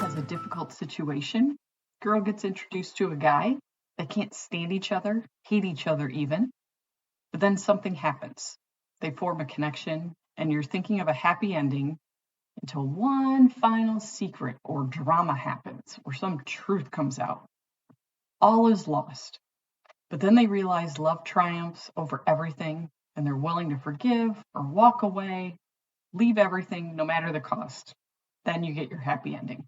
has a difficult situation. Girl gets introduced to a guy. They can't stand each other, hate each other even. But then something happens. They form a connection, and you're thinking of a happy ending until one final secret or drama happens or some truth comes out. All is lost. But then they realize love triumphs over everything, and they're willing to forgive or walk away, leave everything no matter the cost. Then you get your happy ending.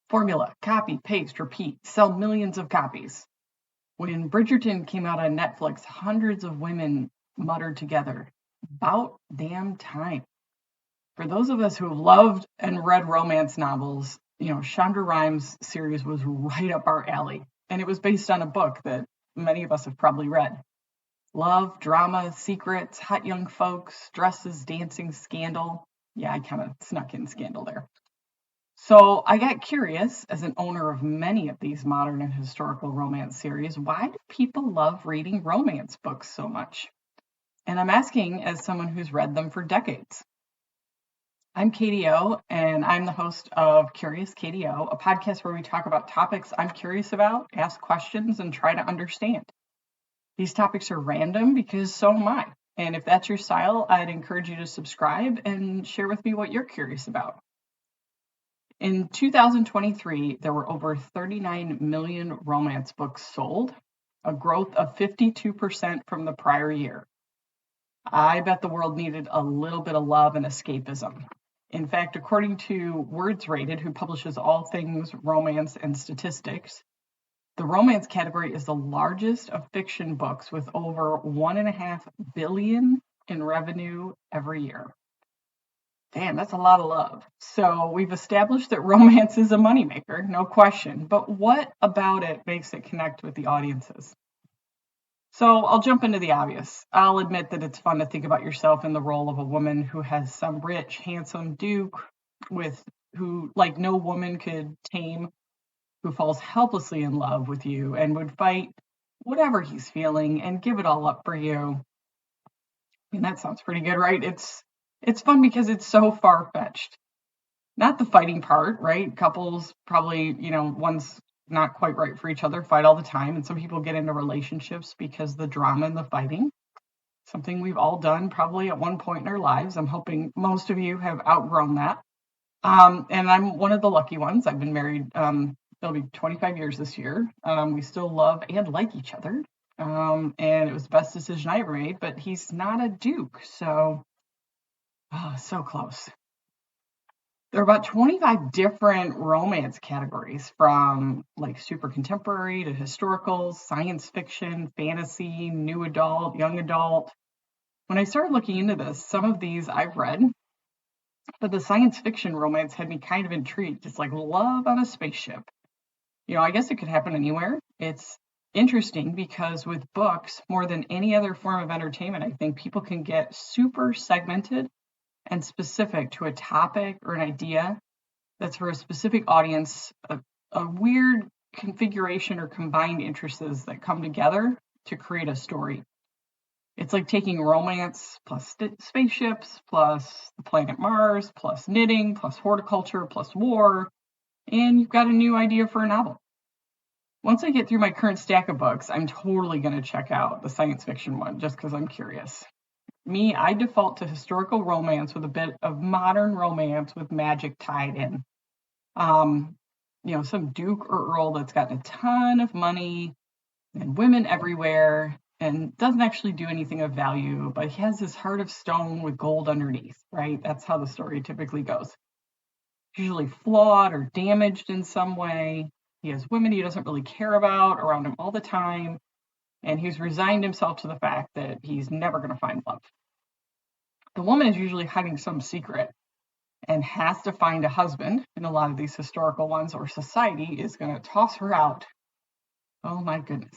Formula, copy, paste, repeat, sell millions of copies. When Bridgerton came out on Netflix, hundreds of women muttered together, "About damn time." For those of us who have loved and read romance novels, Shonda Rhimes' series was right up our alley. And it was based on a book that many of us have probably read. Love, drama, secrets, hot young folks, dresses, dancing, scandal. Yeah, I kind of snuck in scandal there. So I got curious, as an owner of many of these modern and historical romance series, why do people love reading romance books so much? And I'm asking as someone who's read them for decades. I'm Katie O, and I'm the host of Curious Katie O, a podcast where we talk about topics I'm curious about, ask questions, and try to understand. These topics are random because so am I. And if that's your style, I'd encourage you to subscribe and share with me what you're curious about. In 2023, there were over 39 million romance books sold, a growth of 52% from the prior year. I bet the world needed a little bit of love and escapism. In fact, according to Words Rated, who publishes all things romance and statistics, the romance category is the largest of fiction books with over $1.5 billion in revenue every year. Damn, that's a lot of love. So we've established that romance is a moneymaker, no question. But what about it makes it connect with the audiences? So I'll jump into the obvious. I'll admit that it's fun to think about yourself in the role of a woman who has some rich, handsome duke who like no woman could tame, who falls helplessly in love with you and would fight whatever he's feeling and give it all up for you. And that sounds pretty good, right? It's fun because it's so far-fetched. Not the fighting part, right? Couples probably, one's not quite right for each other, fight all the time. And some people get into relationships because the drama and the fighting, something we've all done probably at one point in our lives. I'm hoping most of you have outgrown that. And I'm one of the lucky ones. I've been married, it'll be 25 years this year. We still love and like each other. And it was the best decision I ever made, but he's not a duke. So close. There are about 25 different romance categories, from like super contemporary to historical, science fiction, fantasy, new adult, young adult. When I started looking into this, some of these I've read, but the science fiction romance had me kind of intrigued. It's like love on a spaceship. I guess it could happen anywhere. It's interesting because with books, more than any other form of entertainment, I think people can get super segmented and specific to a topic or an idea that's for a specific audience, a weird configuration or combined interests that come together to create a story. It's like taking romance plus spaceships plus the planet Mars plus knitting plus horticulture plus war, and you've got a new idea for a novel. Once I get through my current stack of books, I'm totally going to check out the science fiction one just because I'm curious. Me, I default to historical romance with a bit of modern romance with magic tied in. Some duke or earl that's got a ton of money and women everywhere and doesn't actually do anything of value, but he has this heart of stone with gold underneath, right? That's how the story typically goes. Usually flawed or damaged in some way. He has women he doesn't really care about around him all the time, and he's resigned himself to the fact that he's never going to find love. The woman is usually hiding some secret and has to find a husband in a lot of these historical ones, or society is going to toss her out. Oh my goodness.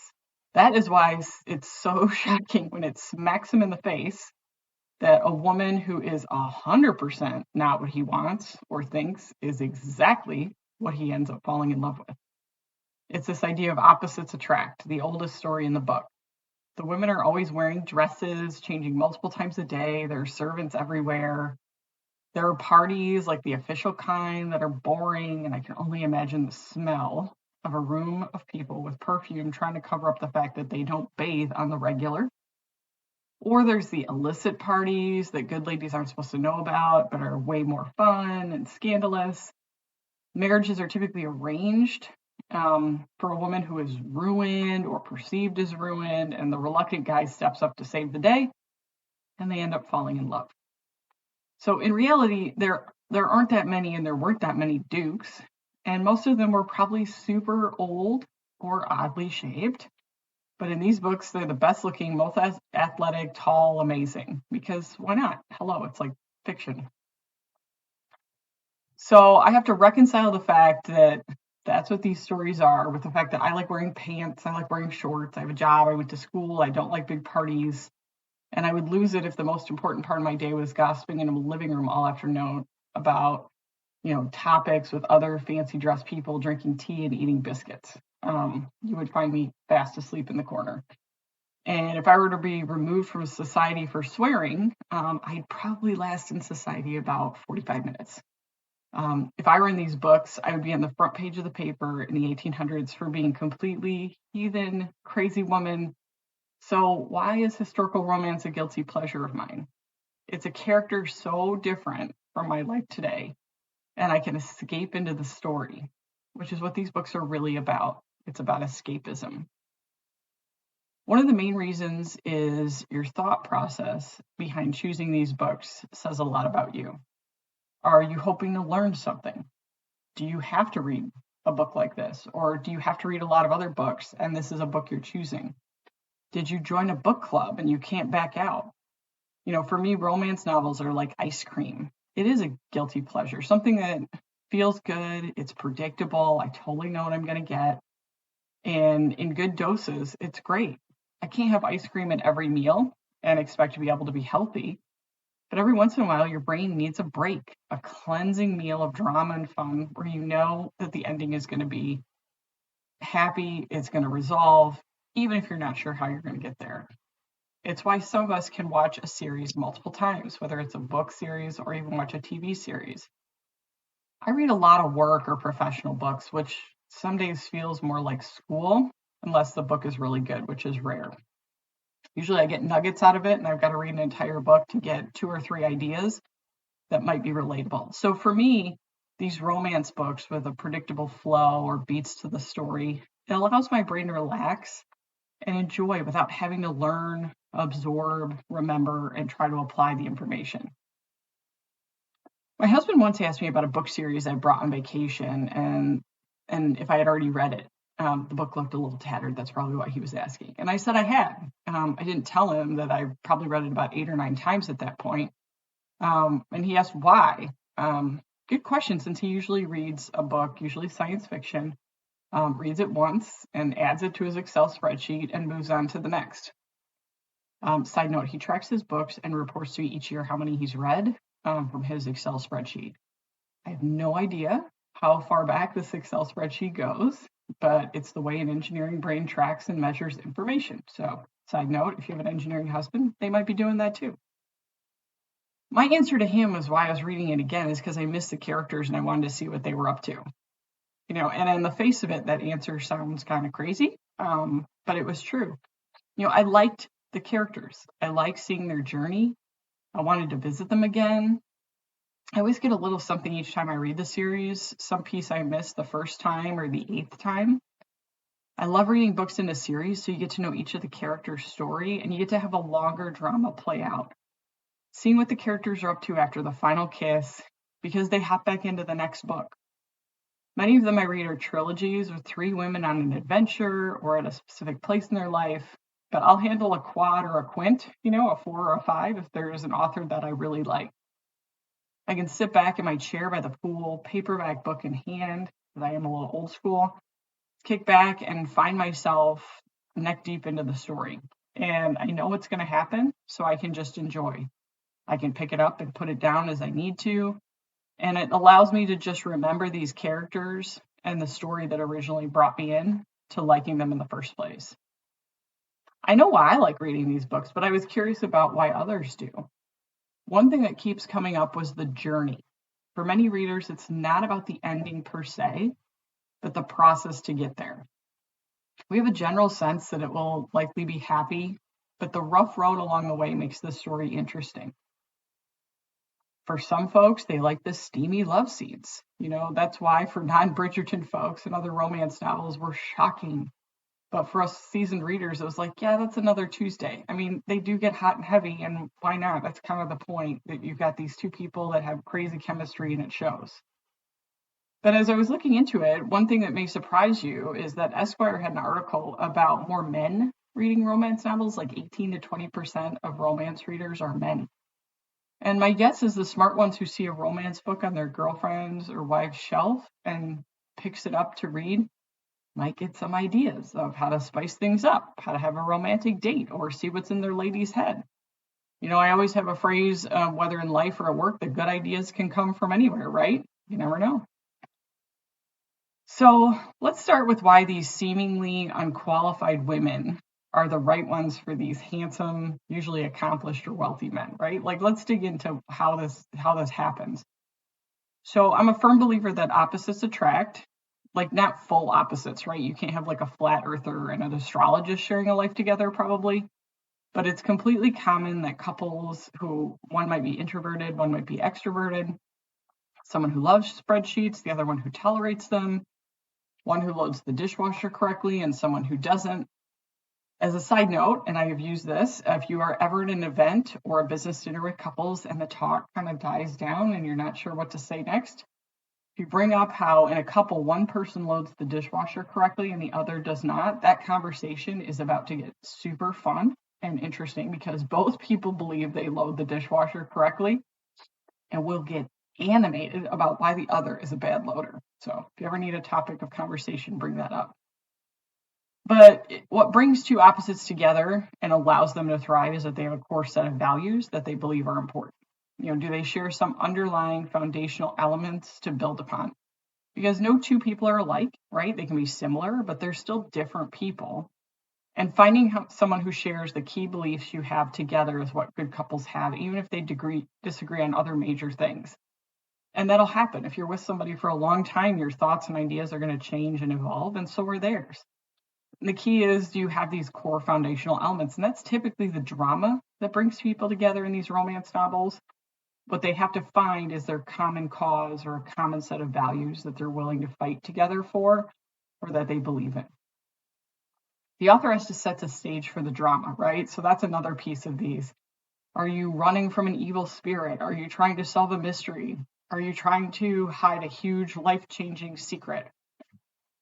That is why it's so shocking when it smacks him in the face that a woman who is 100% not what he wants or thinks is exactly what he ends up falling in love with. It's this idea of opposites attract, the oldest story in the book. The women are always wearing dresses, changing multiple times a day. There are servants everywhere. There are parties like the official kind that are boring, and I can only imagine the smell of a room of people with perfume trying to cover up the fact that they don't bathe on the regular. Or there's the illicit parties that good ladies aren't supposed to know about, but are way more fun and scandalous. Marriages are typically arranged for a woman who is ruined or perceived as ruined, and the reluctant guy steps up to save the day, and they end up falling in love. So in reality, there aren't that many, and there weren't that many dukes, and most of them were probably super old or oddly shaped. But in these books, they're the best looking, most athletic, tall, amazing. Because why not? Hello, it's like fiction. So I have to reconcile the fact that that's what these stories are with the fact that I like wearing pants, I like wearing shorts, I have a job, I went to school, I don't like big parties. And I would lose it if the most important part of my day was gossiping in a living room all afternoon about, topics with other fancy dressed people drinking tea and eating biscuits. You would find me fast asleep in the corner. And if I were to be removed from society for swearing, I'd probably last in society about 45 minutes. If I were in these books, I would be on the front page of the paper in the 1800s for being completely heathen, crazy woman. So why is historical romance a guilty pleasure of mine? It's a character so different from my life today, and I can escape into the story, which is what these books are really about. It's about escapism. One of the main reasons is your thought process behind choosing these books says a lot about you. Are you hoping to learn something? Do you have to read a book like this? Or do you have to read a lot of other books and this is a book you're choosing? Did you join a book club and you can't back out? For me, romance novels are like ice cream. It is a guilty pleasure, something that feels good, it's predictable, I totally know what I'm going to get. And in good doses, it's great. I can't have ice cream at every meal and expect to be able to be healthy. But every once in a while, your brain needs a break, a cleansing meal of drama and fun where you know that the ending is going to be happy, it's going to resolve, even if you're not sure how you're going to get there. It's why some of us can watch a series multiple times, whether it's a book series or even watch a TV series. I read a lot of work or professional books, which some days feels more like school, unless the book is really good, which is rare. Usually I get nuggets out of it, and I've got to read an entire book to get 2 or 3 ideas that might be relatable. So for me, these romance books with a predictable flow or beats to the story, it allows my brain to relax and enjoy without having to learn, absorb, remember, and try to apply the information. My husband once asked me about a book series I brought on vacation and if I had already read it. The book looked a little tattered. That's probably why he was asking. And I said I had. I didn't tell him that I probably read it about 8 or 9 times at that point. And he asked why. Good question, since he usually reads a book, usually science fiction, reads it once and adds it to his Excel spreadsheet and moves on to the next. Side note, he tracks his books and reports to me each year how many he's read from his Excel spreadsheet. I have no idea how far back this Excel spreadsheet goes, but it's the way an engineering brain tracks and measures information. So, side note, if you have an engineering husband, they might be doing that too. My answer to him was why I was reading it again is because I missed the characters and I wanted to see what they were up to. And in the face of it, that answer sounds kind of crazy, but it was true. I liked the characters. I liked seeing their journey. I wanted to visit them again. I always get a little something each time I read the series, some piece I missed the first time or the 8th time. I love reading books in a series, so you get to know each of the characters' story, and you get to have a longer drama play out. Seeing what the characters are up to after the final kiss, because they hop back into the next book. Many of them I read are trilogies with 3 women on an adventure or at a specific place in their life, but I'll handle a quad or a quint, a 4 or a 5 if there's an author that I really like. I can sit back in my chair by the pool, paperback book in hand, because I am a little old school, kick back and find myself neck deep into the story. And I know what's going to happen, so I can just enjoy. I can pick it up and put it down as I need to, and it allows me to just remember these characters and the story that originally brought me in to liking them in the first place. I know why I like reading these books, but I was curious about why others do. One thing that keeps coming up was the journey. For many readers, it's not about the ending per se, but the process to get there. We have a general sense that it will likely be happy, but the rough road along the way makes the story interesting. For some folks, they like the steamy love scenes. That's why for non-Bridgerton folks and other romance novels were shocking. But for us seasoned readers, it was like, yeah, that's another Tuesday. I mean, they do get hot and heavy, and why not? That's kind of the point, that you've got these two people that have crazy chemistry and it shows. But as I was looking into it, one thing that may surprise you is that Esquire had an article about more men reading romance novels, like 18 to 20% of romance readers are men. And my guess is the smart ones who see a romance book on their girlfriend's or wife's shelf and picks it up to read might get some ideas of how to spice things up, how to have a romantic date, or see what's in their lady's head. I always have a phrase, whether in life or at work, that good ideas can come from anywhere, right? You never know. So let's start with why these seemingly unqualified women are the right ones for these handsome, usually accomplished or wealthy men, right? Like, let's dig into how this happens. So I'm a firm believer that opposites attract, like not full opposites, right? You can't have like a flat earther and an astrologist sharing a life together, probably. But it's completely common that couples who, one might be introverted, one might be extroverted, someone who loves spreadsheets, the other one who tolerates them, one who loads the dishwasher correctly and someone who doesn't. As a side note, and I have used this, if you are ever at an event or a business dinner with couples and the talk kind of dies down and you're not sure what to say next, if you bring up how in a couple, one person loads the dishwasher correctly and the other does not, that conversation is about to get super fun and interesting because both people believe they load the dishwasher correctly and will get animated about why the other is a bad loader. So if you ever need a topic of conversation, bring that up. But what brings two opposites together and allows them to thrive is that they have a core set of values that they believe are important. Do they share some underlying foundational elements to build upon? Because no two people are alike, right? They can be similar, but they're still different people. And finding someone who shares the key beliefs you have together is what good couples have, even if they disagree on other major things. And that'll happen. If you're with somebody for a long time, your thoughts and ideas are going to change and evolve, and so are theirs. And the key is, do you have these core foundational elements? And that's typically the drama that brings people together in these romance novels. What they have to find is their common cause or a common set of values that they're willing to fight together for, or that they believe in. The author has to set the stage for the drama, right? So that's another piece of these. Are you running from an evil spirit? Are you trying to solve a mystery? Are you trying to hide a huge life-changing secret?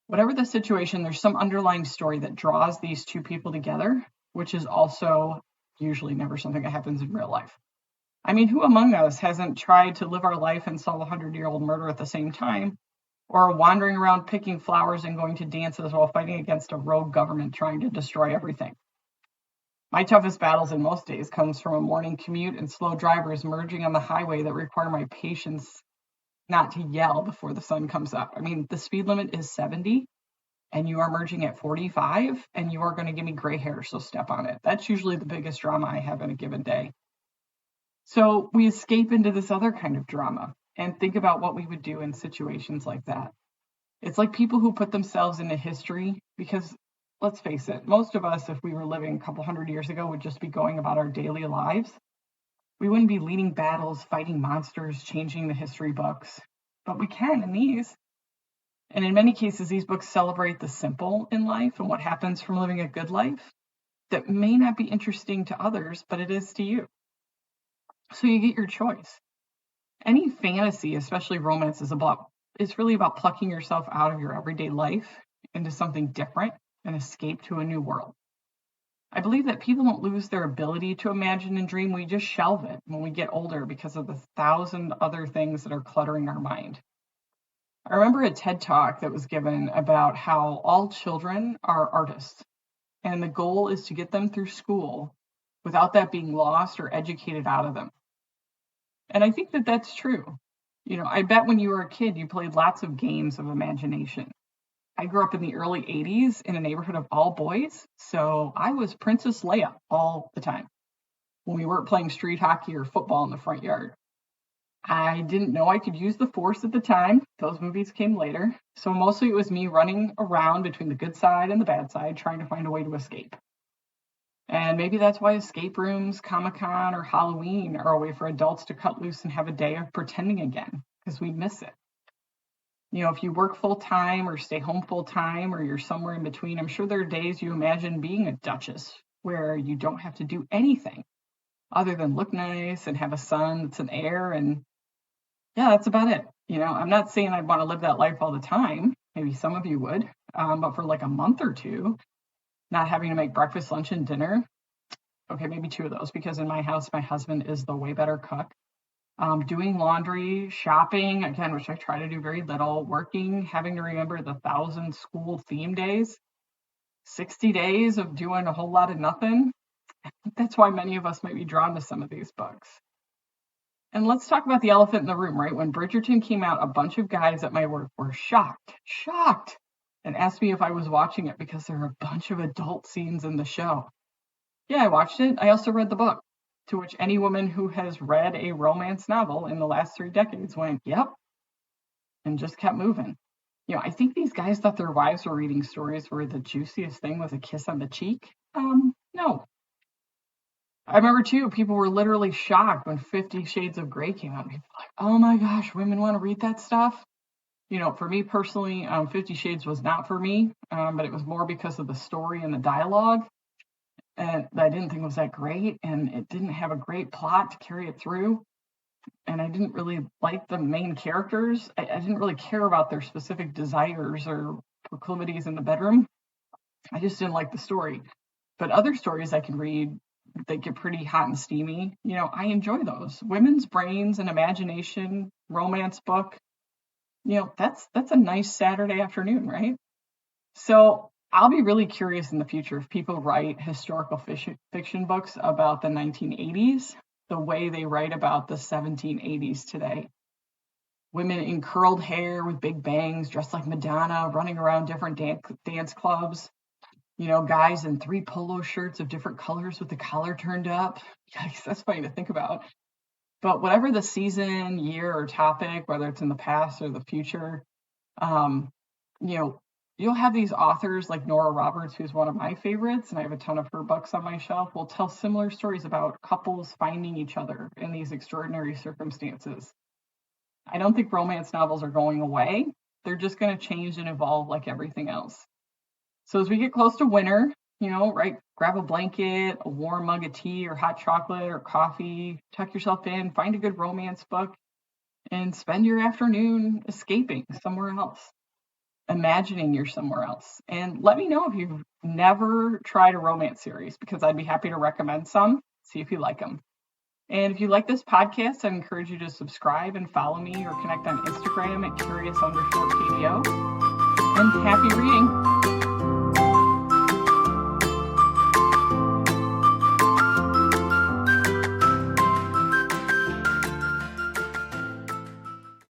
Whatever the situation, there's some underlying story that draws these two people together, which is also usually never something that happens in real life. I mean, who among us hasn't tried to live our life and solve a 100-year-old murder at the same time, or wandering around picking flowers and going to dances while fighting against a rogue government trying to destroy everything? My toughest battles in most days comes from a morning commute and slow drivers merging on the highway that require my patience not to yell before the sun comes up. I mean, the speed limit is 70 and you are merging at 45 and you are going to give me gray hair, so step on it. That's usually the biggest drama I have in a given day. So we escape into this other kind of drama and think about what we would do in situations like that. It's like people who put themselves into history, because let's face it, most of us, if we were living a couple hundred years ago, would just be going about our daily lives. We wouldn't be leading battles, fighting monsters, changing the history books, but we can in these. And in many cases, these books celebrate the simple in life and what happens from living a good life that may not be interesting to others, but it is to you. So you get your choice. Any fantasy, especially romance, is really about plucking yourself out of your everyday life into something different and escape to a new world. I believe that people don't lose their ability to imagine and dream. We just shelve it when we get older because of the 1,000 other things that are cluttering our mind. I remember a TED Talk that was given about how all children are artists, and the goal is to get them through school without that being lost or educated out of them. And I think that that's true. I bet when you were a kid, you played lots of games of imagination. I grew up in the early 80s in a neighborhood of all boys, so I was Princess Leia all the time. when we weren't playing street hockey or football in the front yard. I didn't know I could use the Force at the time. Those movies came later. So mostly it was me running around between the good side and the bad side, trying to find a way to escape. And maybe that's why escape rooms, Comic-Con, or Halloween are a way for adults to cut loose and have a day of pretending again, because we miss it. If you work full time or stay home full time or you're somewhere in between, I'm sure there are days you imagine being a duchess where you don't have to do anything other than look nice and have a son that's an heir. And yeah, that's about it. I'm not saying I'd want to live that life all the time. Maybe some of you would, but for like a month or two, not having to make breakfast, lunch, and dinner. Okay, maybe 2 of those, because in my house, my husband is the way better cook. Doing laundry, shopping, again, which I try to do very little, working, having to remember the 1,000 school theme days, 60 days of doing a whole lot of nothing. I think that's why many of us might be drawn to some of these books. And let's talk about the elephant in the room, right? When Bridgerton came out, a bunch of guys at my work were shocked, and asked me if I was watching it because there are a bunch of adult scenes in the show. Yeah, I watched it. I also read the book, to which any woman who has read a romance novel in the last 3 decades went, yep, and just kept moving. I think these guys thought their wives were reading stories where the juiciest thing was a kiss on the cheek. No. I remember, too, people were literally shocked when 50 Shades of Grey came out. People were like, oh my gosh, women want to read that stuff? For me personally, 50 Shades was not for me, but it was more because of the story and the dialogue. And I didn't think it was that great, and it didn't have a great plot to carry it through. And I didn't really like the main characters. I didn't really care about their specific desires or proclivities in the bedroom. I just didn't like the story. But other stories I can read that get pretty hot and steamy, I enjoy those. Women's brains and imagination, romance book, that's a nice Saturday afternoon, right? So I'll be really curious in the future if people write historical fiction books about the 1980s the way they write about the 1780s today. Women in curled hair with big bangs, dressed like Madonna, running around different dance clubs. Guys in 3 polo shirts of different colors with the collar turned up. Yikes, that's funny to think about. But whatever the season, year, or topic, whether it's in the past or the future, you'll have these authors like Nora Roberts, who's one of my favorites, and I have a ton of her books on my shelf, will tell similar stories about couples finding each other in these extraordinary circumstances. I don't think romance novels are going away. They're just going to change and evolve like everything else. So as we get close to winter, right, grab a blanket, a warm mug of tea or hot chocolate or coffee, tuck yourself in, find a good romance book, and spend your afternoon escaping somewhere else, imagining you're somewhere else. And let me know if you've never tried a romance series, because I'd be happy to recommend some, see if you like them. And if you like this podcast, I encourage you to subscribe and follow me or connect on Instagram at curious_KDO. And happy reading.